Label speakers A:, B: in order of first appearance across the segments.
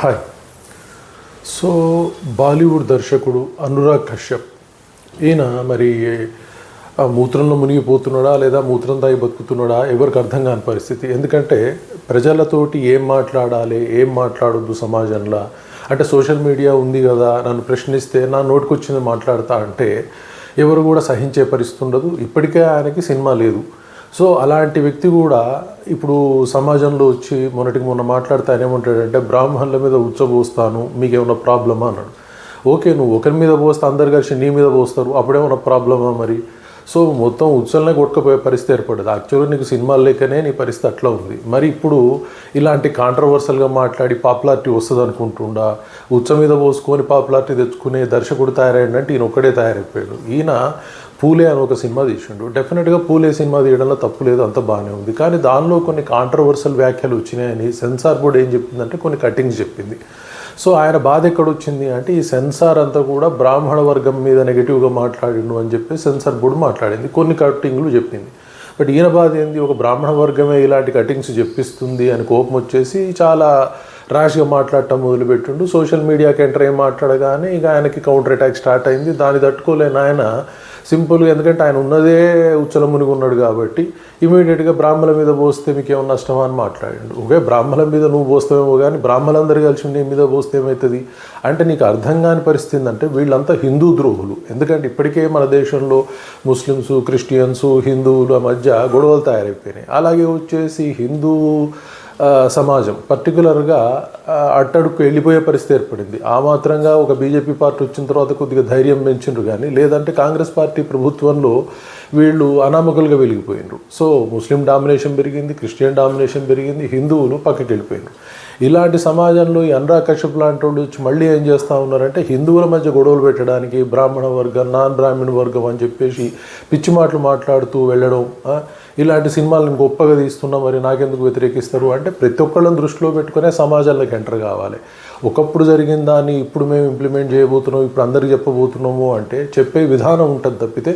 A: Hi. So Bollywood దర్శకుడు అనురాగ్ కశ్యప్ ఈయన మరి మూత్రంలో మునిగిపోతున్నాడా లేదా మూత్రం తాగి బతుకుతున్నాడా ఎవరికి అర్థం కాని పరిస్థితి. ఎందుకంటే ప్రజలతోటి ఏం మాట్లాడాలి ఏం మాట్లాడొద్దు సమాజంలో అంటే సోషల్ మీడియా ఉంది కదా, నన్ను ప్రశ్నిస్తే నా నోటికొచ్చింది మాట్లాడతా అంటే ఎవరు కూడా సహించే పరిస్థితి ఉండదు. ఇప్పటికే ఆయనకి సినిమా లేదు. సో అలాంటి వ్యక్తి కూడా ఇప్పుడు సమాజంలో వచ్చి మొన్న మాట్లాడితే ఆయన ఏమంటాడంటే బ్రాహ్మణుల మీద ఉచ్చబోస్తాను, మీకేమన్నా ప్రాబ్లమా అన్నాడు. ఓకే, నువ్వు ఒకరి మీద పోస్తే అందరు కలిసి నీ మీద పోస్తారు, అప్పుడేమన్నా ప్రాబ్లమా మరి? సో మొత్తం ఉచ్చలనే కొట్టుకుపోయే పరిస్థితి ఏర్పడదు. యాక్చువల్గా నీకు సినిమాలు లేకనే నీ పరిస్థితి అట్లా ఉంది. మరి ఇప్పుడు ఇలాంటి కాంట్రవర్సల్గా మాట్లాడి పాపులారిటీ వస్తుంది అనుకుంటుండా ఉచ్చ మీద పోసుకొని పాపులారిటీ తెచ్చుకునే దర్శకుడు తయారైందంటే ఈయన ఒక్కడే తయారైపోయాడు. ఈయన పూలే అని ఒక సినిమా తీసిండు. డెఫినెట్గా పూలే సినిమా తీయడంలో తప్పు లేదు, అంత బాగానే ఉంది. కానీ దానిలో కొన్ని కాంట్రవర్సల్ వ్యాఖ్యలు వచ్చినాయని సెన్సార్ బోర్డు ఏం చెప్పిందంటే కొన్ని కటింగ్స్ చెప్పింది. సో ఆయన బాధ ఎక్కడొచ్చింది అంటే ఈ సెన్సార్ అంతా కూడా బ్రాహ్మణ వర్గం మీద నెగిటివ్గా మాట్లాడిండు అని చెప్పి సెన్సార్ బోర్డు మాట్లాడింది, కొన్ని కటింగ్లు చెప్పింది. బట్ ఈయన బాధ ఏంది, ఒక బ్రాహ్మణ వర్గమే ఇలాంటి కటింగ్స్ చెప్పిస్తుంది అని కోపం వచ్చేసి చాలా ర్యాష్గా మాట్లాడటం మొదలుపెట్టిండు. సోషల్ మీడియాకి ఎంటర్ అయ్యి మాట్లాడగానే ఇక ఆయనకి కౌంటర్ అటాక్ స్టార్ట్ అయింది. దాన్ని తట్టుకోలేని ఆయన సింపుల్గా, ఎందుకంటే ఆయన ఉన్నదే ఉచ్చల మునిగి ఉన్నాడు కాబట్టి ఇమీడియట్గా బ్రాహ్మణుల మీద పోస్తే మీకు ఏమన్నా నష్టమా అని మాట్లాడిండు. ఓకే, బ్రాహ్మణుల మీద నువ్వు పోస్తావేమో కానీ బ్రాహ్మణులందరూ కలిసి నీ మీద పోస్తే ఏమవుతుంది అంటే నీకు అర్థం కాని పరిస్థితి అంటే వీళ్ళంతా హిందూ ద్రోహులు. ఎందుకంటే ఇప్పటికే మన దేశంలో ముస్లిమ్స్, క్రిస్టియన్స్, హిందువుల మధ్య గొడవలు తయారైపోయినాయి. అలాగే వచ్చేసి హిందూ సమాజం పర్టికులర్గా అట్టడుకు వెళ్ళిపోయే పరిస్థితి ఏర్పడింది. ఆ మాత్రంగా ఒక బీజేపీ పార్టీ వచ్చిన తర్వాత కొద్దిగా ధైర్యం పెంచిండ్రు, కానీ లేదంటే కాంగ్రెస్ పార్టీ ప్రభుత్వంలో వీళ్ళు అనామకులుగా వెలిగిపోయినరు. సో ముస్లిం డామినేషన్ పెరిగింది, క్రిస్టియన్ డామినేషన్ పెరిగింది, హిందువులు పక్కకి వెళ్ళిపోయినారు. ఇలాంటి సమాజంలో ఈ అనురాగ్ కశ్యప్ లాంటి వాళ్ళు వచ్చి మళ్ళీ ఏం చేస్తూ ఉన్నారంటే హిందువుల మధ్య గొడవలు పెట్టడానికి బ్రాహ్మణ వర్గం, నాన్ బ్రాహ్మణ వర్గం అని చెప్పేసి పిచ్చి మాటలు మాట్లాడుతూ వెళ్ళడం. ఇలాంటి సినిమాలను గొప్పగా తీస్తున్నా మరి నాకెందుకు వ్యతిరేకిస్తారు అంటే ప్రతి ఒక్కళ్ళని దృష్టిలో పెట్టుకునే సమాజంలోకి ఎంటర్ కావాలి. ఒకప్పుడు జరిగిన దాన్ని ఇప్పుడు మేము ఇంప్లిమెంట్ చేయబోతున్నాం, ఇప్పుడు అందరికి చెప్పబోతున్నాము అంటే చెప్పే విధానం ఉంటుంది తప్పితే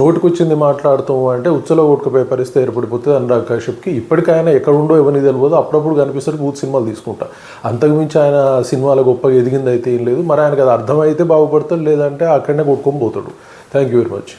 A: నోటికొచ్చింది మాట్లాడుతాము అంటే ఉచ్చలో కొట్టుకుపోయే పరిస్థితి ఏర్పడిపోతుంది అనురాగ్ కశ్యప్కి. ఇప్పటికైనా ఎక్కడ ఉండో ఎవరిని తెలియదు, అప్పుడప్పుడు కనిపిస్తారు బూత్ సినిమాలు తీసుకుంటా. అంతకుమించి ఆయన సినిమాల గొప్పగా ఎదిగింది అయితే ఏం లేదు. మరి ఆయనకు అది అర్థమైతే బాగుపడతాడు, లేదంటే అక్కడనే కొట్టుకొని పోతాడు. Thank you very much.